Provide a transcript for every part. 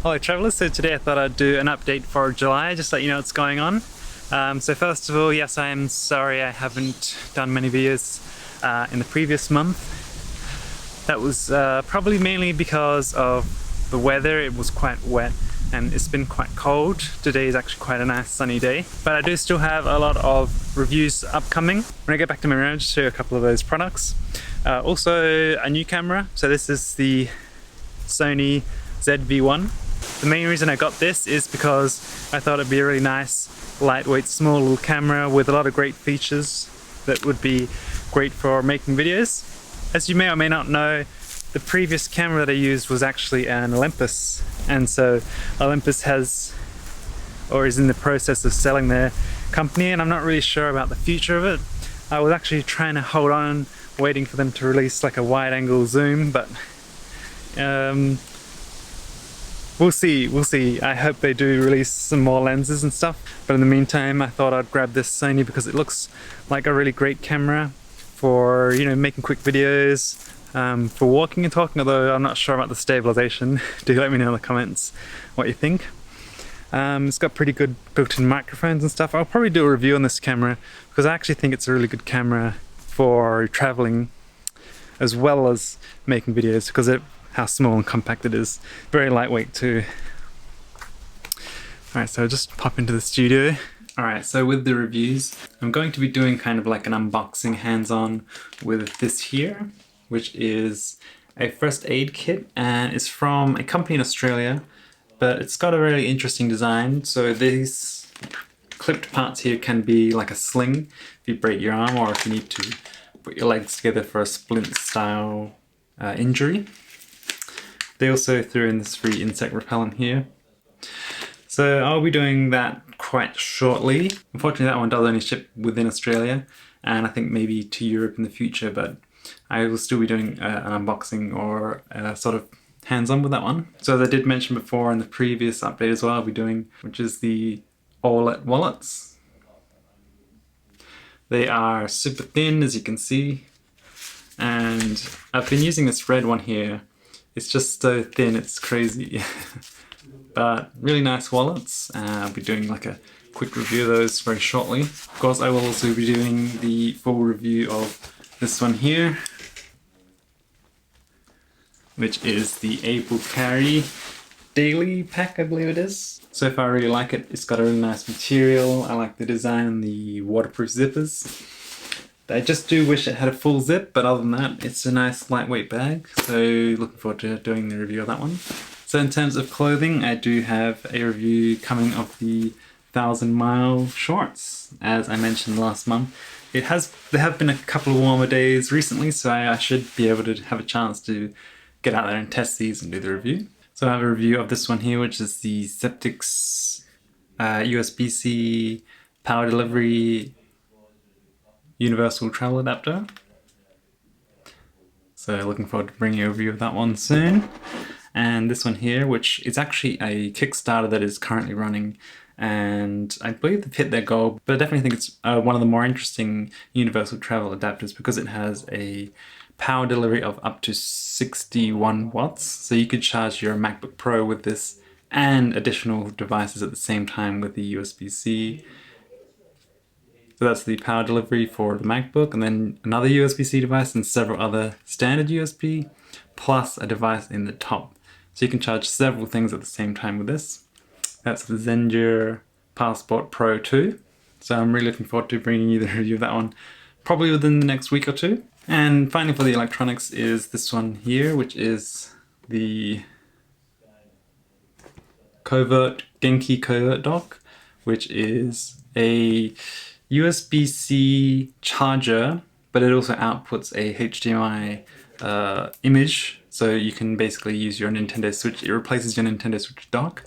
Hello travellers, so today I thought I'd do an update for July, just let you know what's going on. So first of all, yes, I am sorry I haven't done many videos in the previous month. That was probably mainly because of the weather. It was quite wet and it's been quite cold. Today is actually quite a nice sunny day. But I do still have a lot of reviews upcoming. When I get back to my room, I'll just show you a couple of those products. Also a new camera, so this is the Sony ZV-1. The main reason I got this is because I thought it'd be a really nice, lightweight, small little camera with a lot of great features that would be great for making videos. As you may or may not know, the previous camera that I used was actually an Olympus, and so Olympus has, or is in the process of selling their company, and I'm not really sure about the future of it. I was actually trying to hold on, waiting for them to release like a wide-angle zoom, but we'll see. I hope they do release some more lenses and stuff. But in the meantime, I thought I'd grab this Sony because it looks like a really great camera for, you know, making quick videos, for walking and talking, although I'm not sure about the stabilization. Do let me know in the comments what you think. It's got pretty good built-in microphones and stuff. I'll probably do a review on this camera because I actually think it's a really good camera for traveling as well as making videos because of how small and compact it is. Very lightweight too. Alright, so I'll just pop into the studio. Alright, so with the reviews, I'm going to be doing kind of like an unboxing hands-on with this here, which is a first aid kit, and it's from a company in Australia, but it's got a really interesting design. So these clipped parts here can be like a sling if you break your arm or if you need to put your legs together for a splint style injury. They also threw in this free insect repellent here. So I'll be doing that quite shortly. Unfortunately, that one does only ship within Australia, and I think maybe to Europe in the future, but I will still be doing an unboxing or a sort of hands-on with that one. So as I did mention before in the previous update as well, I'll be doing, which is the All-Let wallets. They are super thin, as you can see, and I've been using this red one here. It's just so thin, it's crazy. But really nice wallets. I'll be doing like a quick review of those very shortly. Of course, I will also be doing the full review of this one here, which is the Ebook Carry Daily Pack, I believe it is. So far I really like it. It's got a really nice material. I like the design and the waterproof zippers. I just do wish it had a full zip, but other than that, it's a nice lightweight bag. So looking forward to doing the review of that one. So in terms of clothing, I do have a review coming of the 1,000 Mile shorts. As I mentioned last month, there have been a couple of warmer days recently, so I should be able to have a chance to get out there and test these and do the review. So I have a review of this one here, which is the Septix USB-C power delivery universal travel adapter. So looking forward to bringing you a review of that one soon. And this one here, which is actually a Kickstarter that is currently running, and I believe they've hit their goal, but I definitely think it's one of the more interesting universal travel adapters because it has a power delivery of up to 61 watts. So you could charge your MacBook Pro with this and additional devices at the same time with the USB-C. So that's the power delivery for the MacBook, and then another USB-C device and several other standard USB, plus a device in the top. So you can charge several things at the same time with this. That's the Zengear Passport Pro 2. So I'm really looking forward to bringing you the review of that one, probably within the next week or two. And finally for the electronics is this one here, which is the Genki Covert Dock, which is a USB-C charger, but it also outputs a HDMI image, so you can basically use your Nintendo Switch. It replaces your Nintendo Switch dock.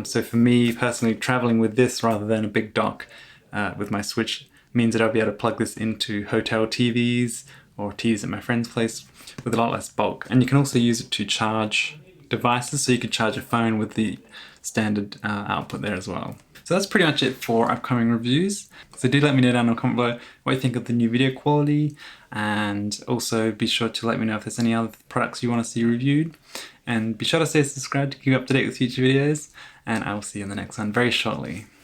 So for me personally, traveling with this rather than a big dock with my Switch means that I'll be able to plug this into hotel TVs or TVs at my friend's place with a lot less bulk. And you can also use it to charge devices, so you could charge a phone with the standard output there as well. So that's pretty much it for upcoming reviews. So do let me know down in the comment below what you think of the new video quality, and also be sure to let me know if there's any other products you want to see reviewed. And be sure to stay subscribed to keep up to date with future videos, and I will see you in the next one very shortly.